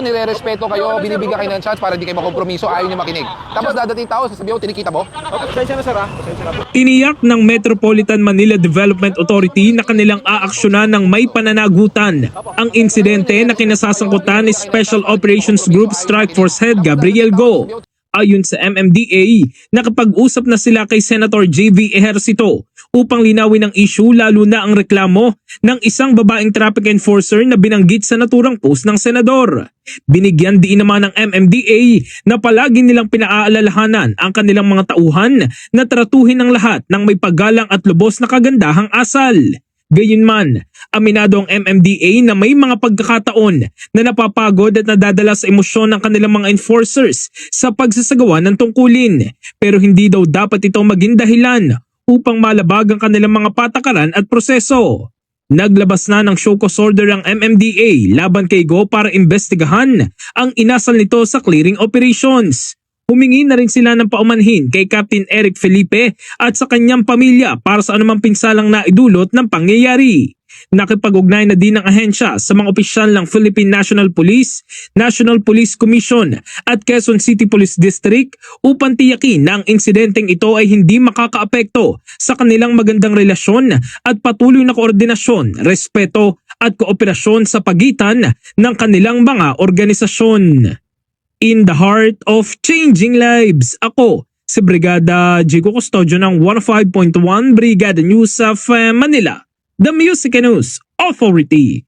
nire-respeto kayo, binibigyan kayo ng chance para di kayo makompromiso, ayaw niyo makinig. Tapos dadating tao, sasabihin mo, tinikita mo? Pasensya na sir ha. Pasensya na po. Tiniyak ng Metropolitan Manila Development Authority na kanilang aaksyonan ng may pananagutan ang insidente na kinasasangkutan ni Special Operations Group Strike Force Head Gabriel Go. Ayon sa MMDA, nakapag-usap na sila kay Senator JV Ejercito upang linawin ang issue, lalo na ang reklamo ng isang babaeng traffic enforcer na binanggit sa naturang post ng senador. Binigyan din naman ng MMDA na palagi nilang pinaaalalahanan ang kanilang mga tauhan na tratuhin ng lahat ng may paggalang at lubos na kagandahang asal. Gayunman, aminado ang MMDA na may mga pagkakataon na napapagod at nadadala sa emosyon ng kanilang mga enforcers sa pagsasagawa ng tungkulin, pero hindi daw dapat ito maging dahilan upang malabag ang kanilang mga patakaran at proseso. Naglabas na ng show cause order ang MMDA laban kay Go para imbestigahan ang inasal nito sa clearing operations. Humingi na rin sila ng paumanhin kay Captain Eric Felipe at sa kanyang pamilya para sa anumang pinsalang naidulot ng pangyayari. Nakipag-ugnay na din ng ahensya sa mga opisyal ng Philippine National Police, National Police Commission at Quezon City Police District upang tiyakin na ang insidenteng ito ay hindi makakaapekto sa kanilang magandang relasyon at patuloy na koordinasyon, respeto at kooperasyon sa pagitan ng kanilang mga organisasyon. In the heart of changing lives, ako si Brigada Jigo Custodio ng 105.1 Brigada News of Manila, the Music News Authority.